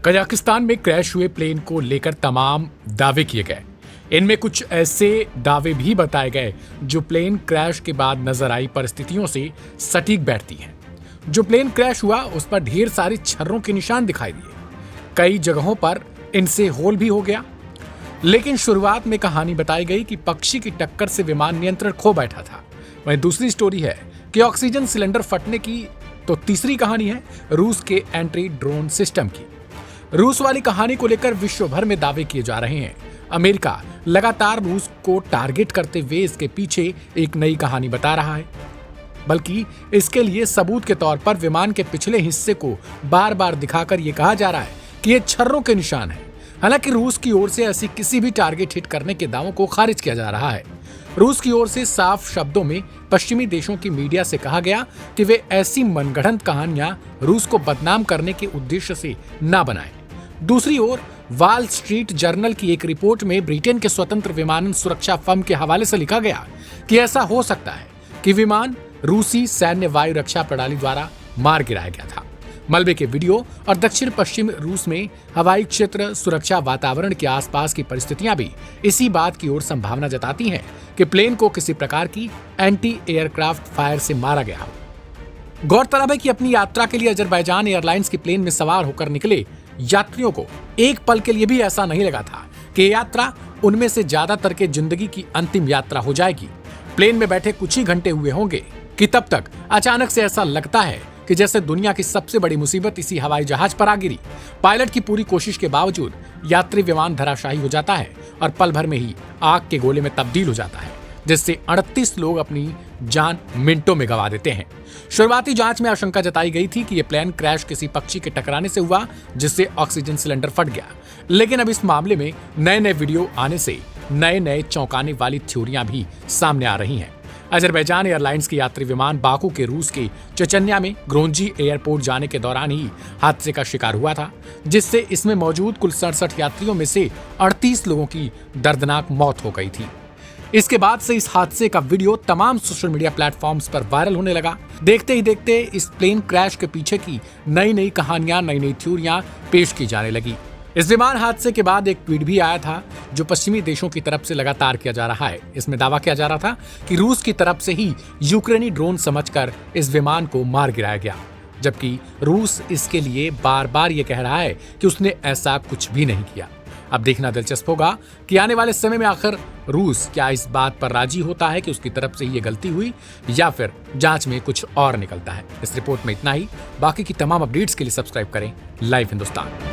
Kazakhstan में crash हुए plane को लेकर तमाम दावे किए गए। इनमें कुछ ऐसे दावे भी बताए गए जो प्लेन क्रैश के बाद नजर आई परिस्थितियों से सटीक बैठती हैं। जो प्लेन क्रैश हुआ उस पर ढेर सारे छर्रों के निशान दिखाई दिए, कई जगहों पर इनसे होल भी हो गया। लेकिन शुरुआत में कहानी बताई गई कि पक्षी की टक्कर से विमान नियंत्रण खो बैठा था। वहीं दूसरी स्टोरी है कि ऑक्सीजन सिलेंडर फटने की। तो तीसरी कहानी है रूस के एंटी ड्रोन सिस्टम की। रूस वाली कहानी को लेकर विश्व भर में दावे किए जा रहे हैं। अमेरिका लगातार रूस को टारगेट करते हुए इसके पीछे एक नई कहानी बता रहा है, बल्कि इसके लिए सबूत के तौर पर विमान के पिछले हिस्से को बार बार दिखाकर यह कहा जा रहा है कि ये छर्रों के निशान हैं। हालांकि रूस की ओर से ऐसी किसी भी टारगेट हिट करने के दावों को खारिज किया जा रहा है। रूस की ओर से साफ शब्दों में पश्चिमी देशों की मीडिया से कहा गया कि वे ऐसी मनगढ़ंत कहानियां रूस को बदनाम करने के उद्देश्य से न बनाएं। दूसरी ओर वॉल स्ट्रीट जर्नल की एक रिपोर्ट में ब्रिटेन के स्वतंत्र विमानन सुरक्षा फर्म के हवाले से लिखा गया कि ऐसा हो सकता है कि विमान रूसी सैन्य वायु रक्षा प्रणाली द्वारा मार गिराया गया था। मलबे के वीडियो और दक्षिण पश्चिम रूस में हवाई क्षेत्र सुरक्षा वातावरण के आसपास की परिस्थितियां भी इसी बात की ओर संभावना जताती हैं कि प्लेन को किसी प्रकार की एंटी एयरक्राफ्ट फायर से मारा गया हो। गौरतलब है कि अपनी यात्रा के लिए अजरबैजान एयरलाइंस की प्लेन में सवार होकर निकले यात्रियों को एक पल के लिए भी ऐसा नहीं लगा था कि यात्रा उनमें से ज्यादातर के जिंदगी की अंतिम यात्रा हो जाएगी। प्लेन में बैठे कुछ ही घंटे हुए होंगे कि तब तक अचानक से ऐसा लगता है कि जैसे दुनिया की सबसे बड़ी मुसीबत इसी हवाई जहाज पर आ गिरी। पायलट की पूरी कोशिश के बावजूद यात्री विमान धराशायी हो जाता है और पल भर में ही आग के गोले में तब्दील हो जाता है, जिससे 38 लोग अपनी जान मिनटों में गंवा देते हैं। शुरुआती जांच में आशंका जताई गई थी कि यह प्लेन क्रैश किसी पक्षी के टकराने से हुआ जिससे ऑक्सीजन सिलेंडर फट गया। लेकिन अब इस मामले में नए नए वीडियो आने से नए चौंकाने वाली थ्योरियां भी सामने आ रही हैं। अजरबैजान एयरलाइंस के यात्री विमान बाकू के रूस के चचन्या में ग्रोंजी एयरपोर्ट जाने के दौरान ही हादसे का शिकार हुआ था, जिससे इसमें मौजूद कुल 67 यात्रियों में से 38 लोगों की दर्दनाक मौत हो गई थी। इसके बाद से इस हादसे का वीडियो तमाम सोशल मीडिया प्लेटफॉर्म्स पर वायरल होने लगा। देखते ही देखते इस प्लेन क्रैश के पीछे की नई कहानियां, नई थ्योरियां पेश की जाने लगी। इस विमान हादसे के बाद एक ट्वीट भी आया था जो पश्चिमी देशों की तरफ से लगातार किया जा रहा है। इसमें दावा किया जा रहा था कि रूस की तरफ से ही यूक्रेनी ड्रोन समझकर इस विमान को मार गिराया गया, जबकि रूस इसके लिए बार बार ये कह रहा है कि उसने ऐसा कुछ भी नहीं किया। अब देखना दिलचस्प होगा कि आने वाले समय में आखिर रूस क्या इस बात पर राजी होता है कि उसकी तरफ से ये गलती हुई या फिर जांच में कुछ और निकलता है। इस रिपोर्ट में इतना ही। बाकी की तमाम अपडेट्स के लिए सब्सक्राइब करें लाइव हिंदुस्तान।